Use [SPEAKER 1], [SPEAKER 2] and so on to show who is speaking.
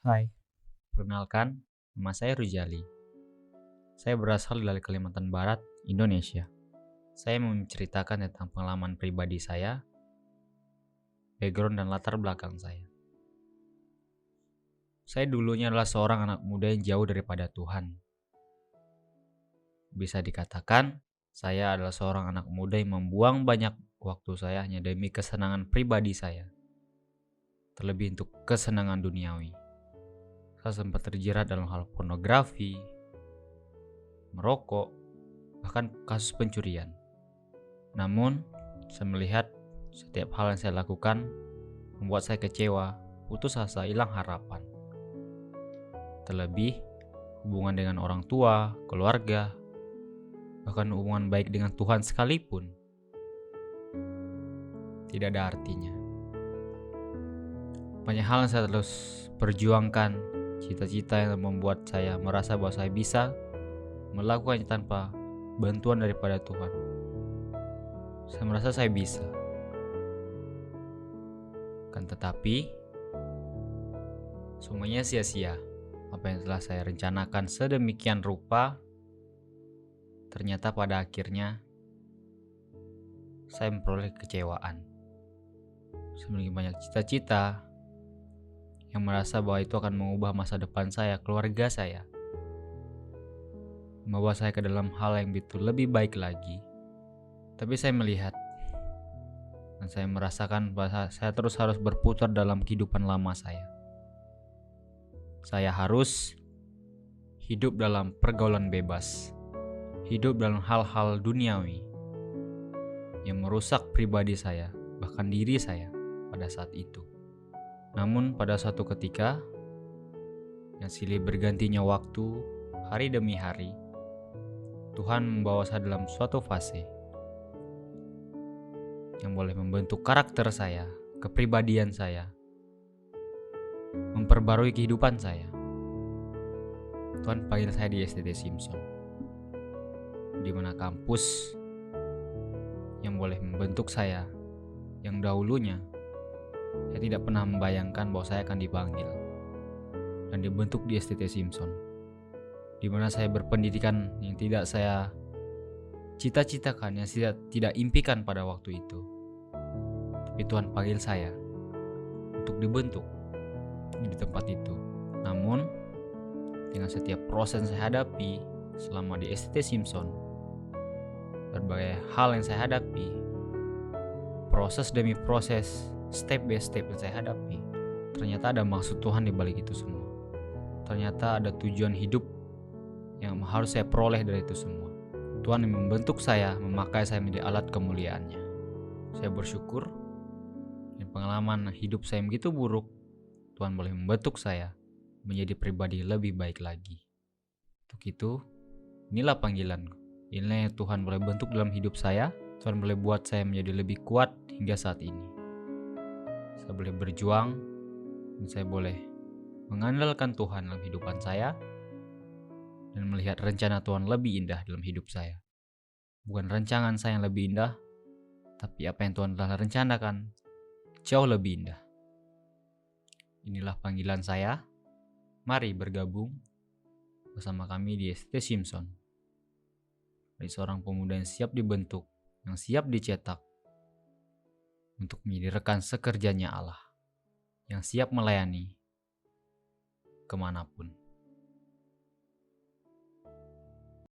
[SPEAKER 1] Hai, perkenalkan, nama saya Rujali. Saya berasal dari Kalimantan Barat, Indonesia. Saya mau menceritakan tentang pengalaman pribadi saya, background dan latar belakang saya. Saya dulunya adalah seorang anak muda yang jauh daripada Tuhan. Bisa dikatakan, saya adalah seorang anak muda yang membuang banyak waktu saya hanya demi kesenangan pribadi saya. Terlebih untuk kesenangan duniawi. Saya sempat terjerat dalam hal pornografi, merokok, bahkan kasus pencurian. Namun, saya melihat setiap hal yang saya lakukan membuat saya kecewa, putus asa, hilang harapan. Terlebih, hubungan dengan orang tua, keluarga, bahkan hubungan baik dengan Tuhan sekalipun tidak ada artinya. Banyak hal yang saya terus perjuangkan, cita-cita yang membuat saya merasa bahwa saya bisa melakukannya tanpa bantuan daripada Tuhan. Saya merasa saya bisa. Kan tetapi, semuanya sia-sia. Apa yang telah saya rencanakan sedemikian rupa, ternyata pada akhirnya saya memperoleh kecewaan. Saya memiliki banyak cita-cita yang merasa bahwa itu akan mengubah masa depan saya, keluarga saya, membawa saya ke dalam hal yang lebih baik lagi. Tapi saya melihat dan saya merasakan bahwa saya terus harus berputar dalam kehidupan lama saya. Saya harus hidup dalam pergaulan bebas, hidup dalam hal-hal duniawi yang merusak pribadi saya, bahkan diri saya pada saat itu. Namun pada suatu ketika, yang silih bergantinya waktu, hari demi hari, Tuhan membawa saya dalam suatu fase yang boleh membentuk karakter saya, kepribadian saya, memperbarui kehidupan saya. Tuhan panggil saya di STT Simpson, di mana kampus yang boleh membentuk saya, yang dahulunya saya tidak pernah membayangkan bahwa saya akan dipanggil dan dibentuk di STT Simpson, di mana saya berpendidikan yang tidak saya cita-citakan, yang tidak impikan pada waktu itu. Tapi Tuhan panggil saya untuk dibentuk di tempat itu. Namun, dengan setiap proses yang saya hadapi selama di STT Simpson, berbagai hal yang saya hadapi, proses demi proses, step by step yang saya hadapi, ternyata ada maksud Tuhan di balik itu semua. Ternyata ada tujuan hidup yang harus saya peroleh dari itu semua. Tuhan yang membentuk saya, memakai saya menjadi alat kemuliaannya. Saya bersyukur, dan pengalaman hidup saya yang begitu buruk, Tuhan boleh membentuk saya menjadi pribadi lebih baik lagi. Untuk itu, inilah panggilanku. Inilah yang Tuhan boleh bentuk dalam hidup saya. Tuhan boleh buat saya menjadi lebih kuat hingga saat ini. Saya boleh berjuang, dan saya boleh mengandalkan Tuhan dalam kehidupan saya, dan melihat rencana Tuhan lebih indah dalam hidup saya. Bukan rancangan saya yang lebih indah, tapi apa yang Tuhan telah rencanakan jauh lebih indah. Inilah panggilan saya. Mari bergabung bersama kami di STT Simpson. Dari seorang pemuda yang siap dibentuk, yang siap dicetak untuk menjadi rekan sekerjanya Allah, yang siap melayani kemanapun.